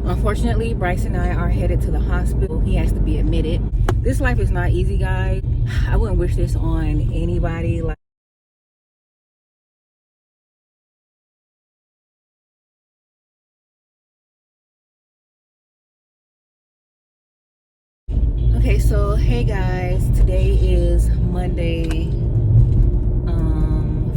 Unfortunately, Bryce and I are headed to the hospital. He has to be admitted. This life is not easy, guys. I wouldn't wish this on anybody. Okay, so hey guys, today is Monday,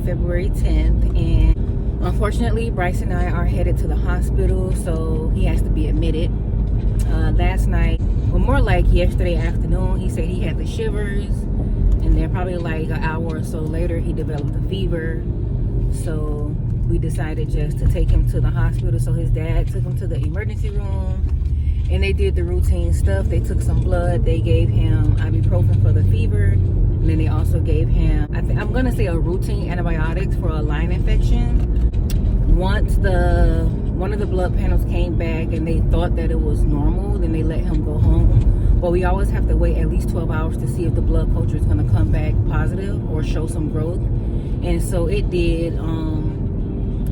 February 10th, and unfortunately Bryce and I are headed to the hospital, so he has to be admitted. Last night, or more like yesterday afternoon, he said he had the shivers, and then probably like an hour or so later he developed a fever. So we decided just to take him to the hospital. So his dad took him to the emergency room, and they did the routine stuff. They took some blood, they gave him ibuprofen for the fever, and then they also gave him, I'm gonna say, a routine antibiotics for a line infection. Once one of the blood panels came back and they thought that it was normal, then they let him go home. But we always have to wait at least 12 hours to see if the blood culture is gonna come back positive or show some growth. And so it did.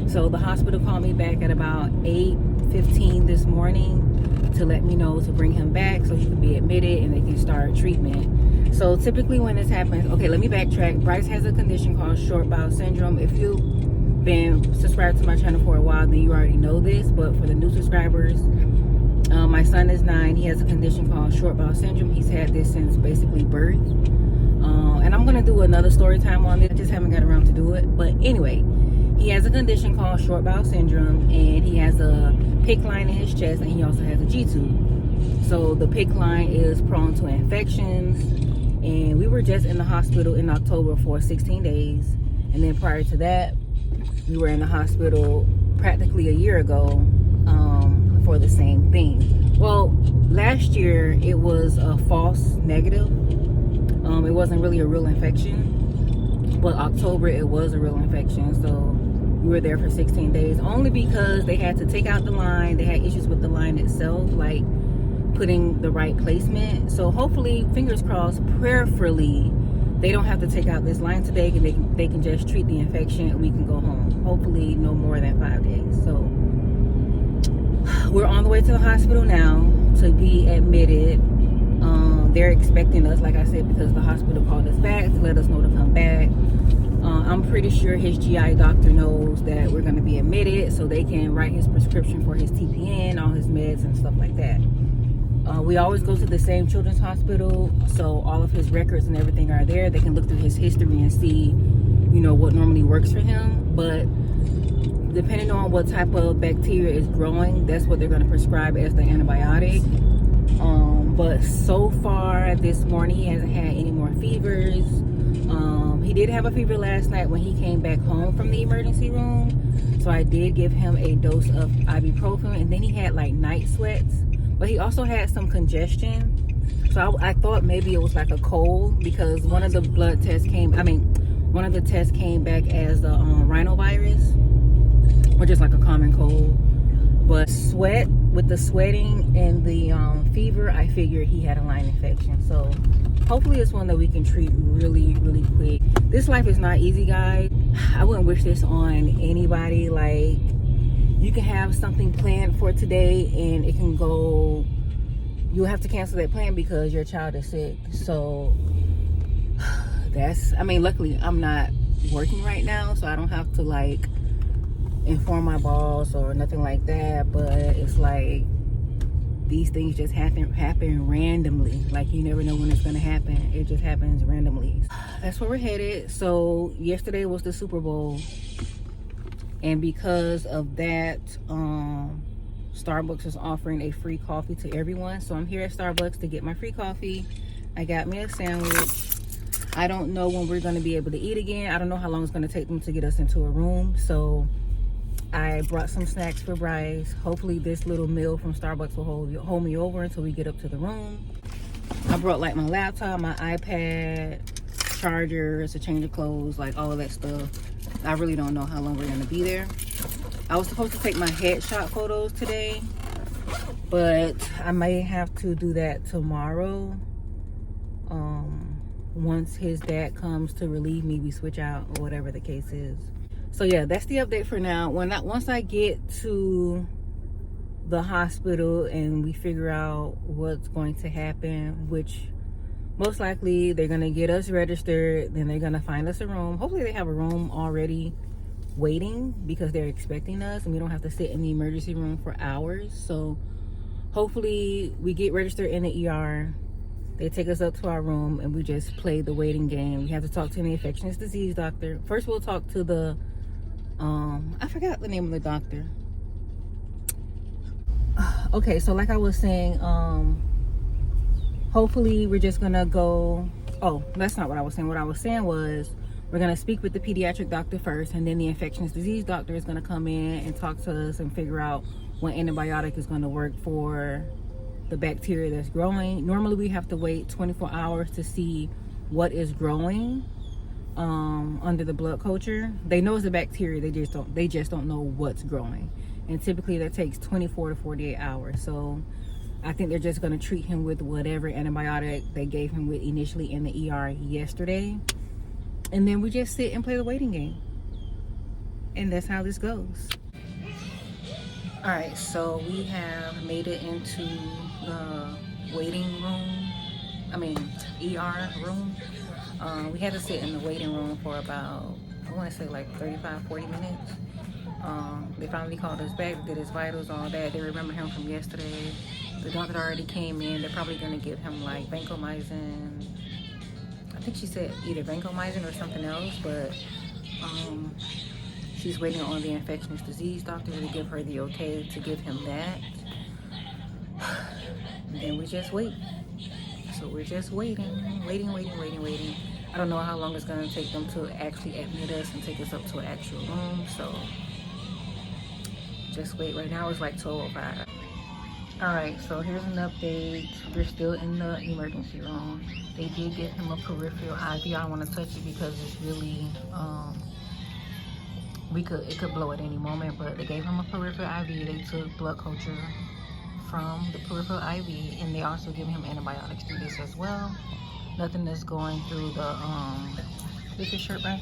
So the hospital called me back at about 8:15 this morning to let me know to bring him back so he could be admitted and they can start treatment. So typically when this happens, okay, let me backtrack. Bryce has a condition called short bowel syndrome. If you've been subscribed to my channel for a while, then you already know this, but for the new subscribers, my son is 9. He has a condition called short bowel syndrome. He's had this since basically birth. And I'm gonna do another story time on this. I just haven't got around to do it. But anyway, he has a condition called short bowel syndrome, and he has a PICC line in his chest, and he also has a G-tube. So the PICC line is prone to infections, and we were just in the hospital in October for 16 days. And then prior to that, we were in the hospital practically a year ago for the same thing. Well, last year it was a false negative. It wasn't really a real infection, but October it was a real infection. So we were there for 16 days only because they had to take out the line. They had issues with the line itself, like putting the right placement. So hopefully, fingers crossed, prayerfully, they don't have to take out this line today, and they can just treat the infection and we can go home. Hopefully no more than 5 days. So we're on the way to the hospital now to be admitted. They're expecting us, like I said, because the hospital called us back to let us know to come back. I'm pretty sure his GI doctor knows that we're going to be admitted, so they can write his prescription for his TPN, all his meds and stuff like that. We always go to the same children's hospital, so all of his records and everything are there. They can look through his history and see, what normally works for him. But depending on what type of bacteria is growing, that's what they're going to prescribe as the antibiotic. But so far this morning, he hasn't had any more fevers. He did have a fever last night when he came back home from the emergency room. So I did give him a dose of ibuprofen, and then he had like night sweats. But he also had some congestion. So I thought maybe it was like a cold, because one of the tests came back as the rhinovirus, which is like a common cold. But with the sweating and the fever, I figured he had a line infection. So hopefully it's one that we can treat really, really quick. This life is not easy, guys. I wouldn't wish this on anybody. Like, you can have something planned for today and it can go, you'll have to cancel that plan because your child is sick. So luckily I'm not working right now, so I don't have to like inform my boss or nothing like that. But it's like, these things just happen randomly. Like, you never know when it's gonna happen. It just happens randomly. That's where we're headed. So yesterday was the Super Bowl, and because of that, Starbucks is offering a free coffee to everyone. So I'm here at Starbucks to get my free coffee. I got me a sandwich. I don't know when we're gonna be able to eat again. I don't know how long it's gonna take them to get us into a room. So I brought some snacks for Bryce. Hopefully this little meal from Starbucks will hold me over until we get up to the room. I brought like my laptop, my iPad, chargers, a change of clothes, like all of that stuff. I really don't know how long we're gonna be there. I was supposed to take my headshot photos today, but I may have to do that tomorrow. Once his dad comes to relieve me, we switch out or whatever the case is. So yeah, that's the update for now. Once I get to the hospital and we figure out what's going to happen, which most likely they're going to get us registered, then they're going to find us a room. Hopefully they have a room already waiting because they're expecting us and we don't have to sit in the emergency room for hours. So hopefully we get registered in the ER. They take us up to our room and we just play the waiting game. We have to talk to the infectious disease doctor. First we'll talk to the I forgot the name of the doctor. Okay, so like I was saying, hopefully we're just gonna go. Oh, that's not what I was saying. What I was saying was we're gonna speak with the pediatric doctor first, and then the infectious disease doctor is gonna come in and talk to us and figure out what antibiotic is gonna work for the bacteria that's growing. Normally we have to wait 24 hours to see what is growing under the blood culture. They know it's a bacteria, they just don't know what's growing, and typically that takes 24 to 48 hours. So I think they're just going to treat him with whatever antibiotic they gave him with initially in the ER yesterday, and then we just sit and play the waiting game, and that's how this goes. All right, so we have made it into the waiting room, ER room. We had to sit in the waiting room for about, I want to say like 35-40 minutes. They finally called us back, did his vitals, all that. They remember him from yesterday. The doctor already came in. They're probably going to give him like vancomycin. I think she said either vancomycin or something else, but she's waiting on the infectious disease doctor to give her the okay to give him that. And then we just wait. So we're just waiting. I don't know how long it's going to take them to actually admit us and take us up to an actual room. So just wait. Right now it's like 12:05. All right, so here's an update. We're still in the emergency room. They did give him a peripheral IV. I don't want to touch it because it's really, it could blow at any moment, but they gave him a peripheral IV. They took blood culture from the peripheral IV, and they also give him antibiotics through this as well. Nothing is going through the, is his shirt back?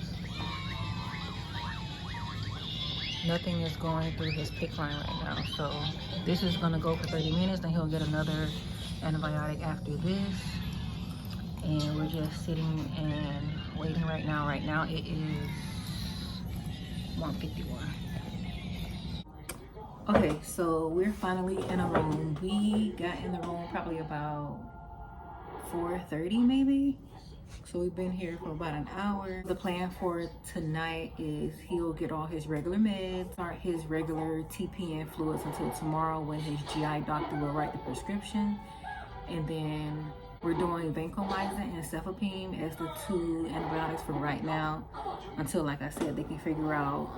Nothing is going through his PICC line right now. So this is gonna go for 30 minutes, then he'll get another antibiotic after this. And we're just sitting and waiting right now. Right now it is 1:51. Okay, so we're finally in a room. We got in the room probably about 4:30 maybe. So we've been here for about an hour. The plan for tonight is he'll get all his regular meds, start his regular TPN fluids until tomorrow when his GI doctor will write the prescription. And then we're doing vancomycin and cefepime as the 2 antibiotics for right now until, like I said, they can figure out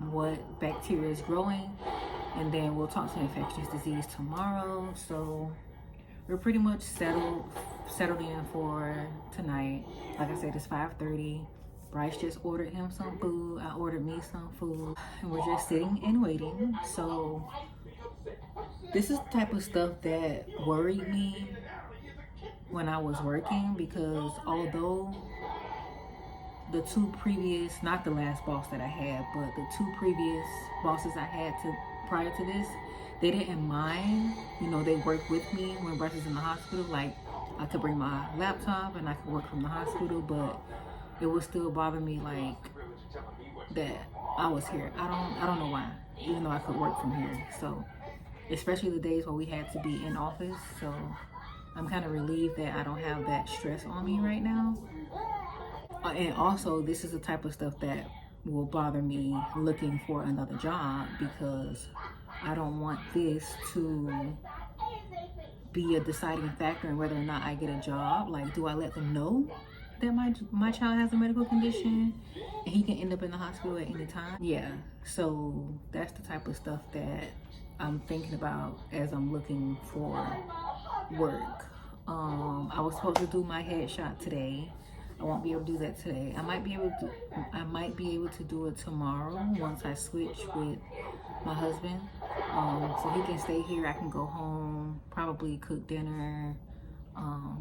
what bacteria is growing. And then we'll talk to infectious disease tomorrow. So we're pretty much settled in for tonight. Like I said, it's 5:30. Bryce just ordered him some food. I ordered me some food. And we're just sitting and waiting. So this is the type of stuff that worried me when I was working, because although the 2 previous, not the last boss that I had, but the 2 previous bosses I had prior to this, they didn't mind, they worked with me when Bryce was in the hospital. Like, I could bring my laptop and I could work from the hospital, but it would still bother me like that I was here. I don't know why, even though I could work from here. So especially the days where we had to be in office. So I'm kind of relieved that I don't have that stress on me right now. And also, this is the type of stuff that will bother me looking for another job, because I don't want this to be a deciding factor in whether or not I get a job. Like, do I let them know that my child has a medical condition and he can end up in the hospital at any time? Yeah, so that's the type of stuff that I'm thinking about as I'm looking for work. I was supposed to do my headshot today. I won't be able to do that today. I might be able to do it tomorrow once I switch with my husband. So he can stay here. I can go home, probably cook dinner,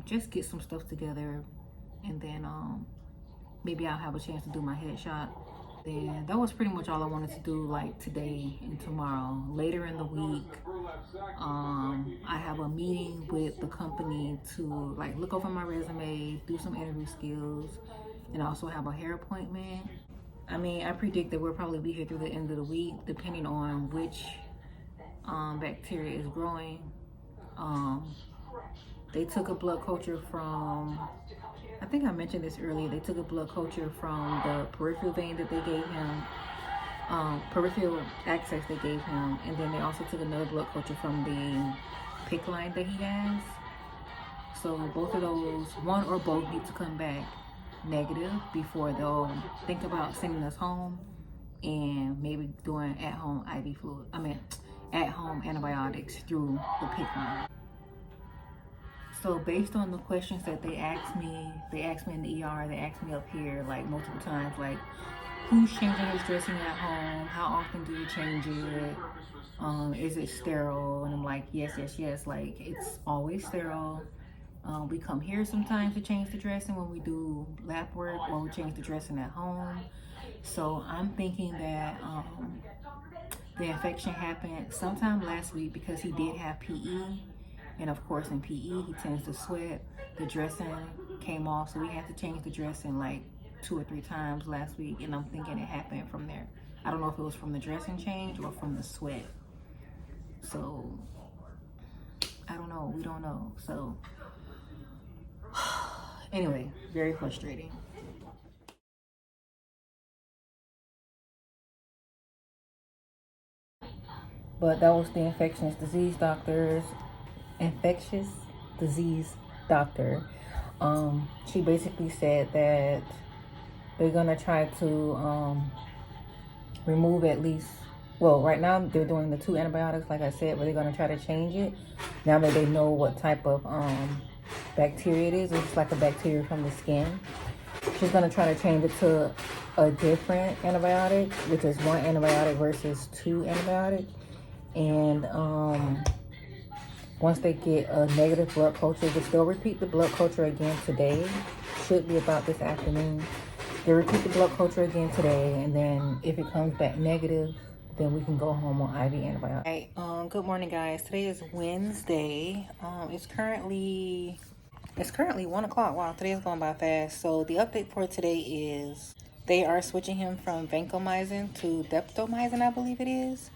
just get some stuff together, and then maybe I'll have a chance to do my headshot Then that was pretty much all I wanted to do, like today and tomorrow. Later in the week, I have a meeting with the company to like look over my resume, do some interview skills, and also have a hair appointment. I mean, I predict that we'll probably be here through the end of the week, depending on which bacteria is growing. They took a blood culture from, I think I mentioned this earlier, they took a blood culture from the peripheral vein that they gave him, peripheral access they gave him, and then they also took another blood culture from the PICC line that he has. So both of those, one or both, need to come back negative before they'll think about sending us home and maybe doing at-home IV fluid. At-home antibiotics through the PICC line. So based on the questions that they asked me in the ER, they asked me up here like multiple times, like who's changing his dressing at home? How often do you change it? Is it sterile? And I'm like, yes. Like it's always sterile. We come here sometimes to change the dressing when we do lab work, or we change the dressing at home. So I'm thinking that the infection happened sometime last week because he did have PE. And of course in PE, he tends to sweat. The dressing came off, so we had to change the dressing like 2 or 3 times last week. And I'm thinking it happened from there. I don't know if it was from the dressing change or from the sweat. So, I don't know. We don't know. So, anyway, very frustrating. But that was the infectious disease doctor. She basically said that they're gonna try to remove at least, well, right now they're doing the 2 antibiotics like I said, but they're gonna try to change it now that they know what type of bacteria it is. It's like a bacteria from the skin. She's gonna try to change it to a different antibiotic, which is 1 antibiotic versus 2 antibiotics. And once they get a negative blood culture, which they'll repeat the blood culture again today, should be about this afternoon. They'll repeat the blood culture again today, and then if it comes back negative, then we can go home on IV antibiotics. Right, good morning guys. Today is Wednesday. It's currently 1 o'clock. Wow, today is going by fast. So the update for today is they are switching him from vancomycin to daptomycin, I believe it is.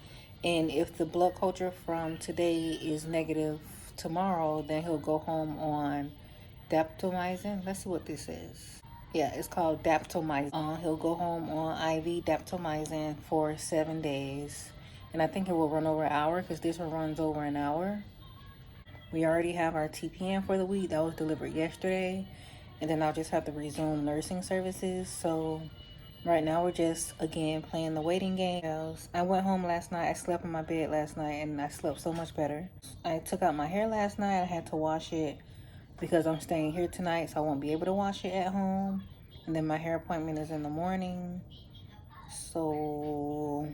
And if the blood culture from today is negative tomorrow, then he'll go home on daptomycin. Let's see what this is. Yeah, it's called daptomycin. He'll go home on IV daptomycin for 7 days. And I think it will run over an hour because this one runs over an hour. We already have our TPN for the week. That was delivered yesterday. And then I'll just have to resume nursing services. So right now we're just, again, playing the waiting game. I went home last night. I slept in my bed last night and I slept so much better. I took out my hair last night. I had to wash it because I'm staying here tonight, so I won't be able to wash it at home. And then my hair appointment is in the morning. So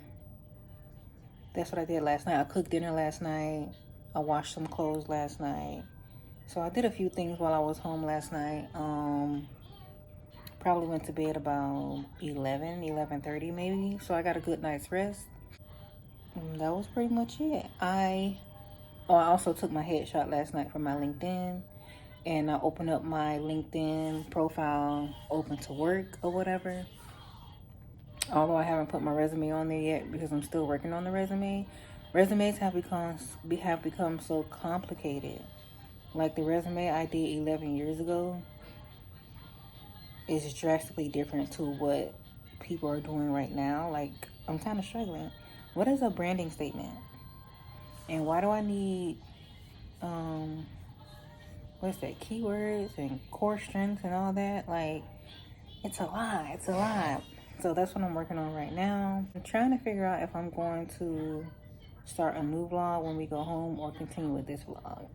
that's what I did last night. I cooked dinner last night. I washed some clothes last night. So I did a few things while I was home last night. Probably went to bed about 11:30 maybe. So I got a good night's rest. And that was pretty much it. I also took my headshot last night for my LinkedIn. And I opened up my LinkedIn profile, open to work or whatever. Although I haven't put my resume on there yet because I'm still working on the resume. Resumes have become so complicated. Like the resume I did 11 years ago is drastically different to what people are doing right now. Like, I'm kind of struggling. What is a branding statement? And why do I need, what's that, keywords and core strengths and all that? Like, it's a lot. So that's what I'm working on right now. I'm trying to figure out if I'm going to start a new vlog when we go home or continue with this vlog.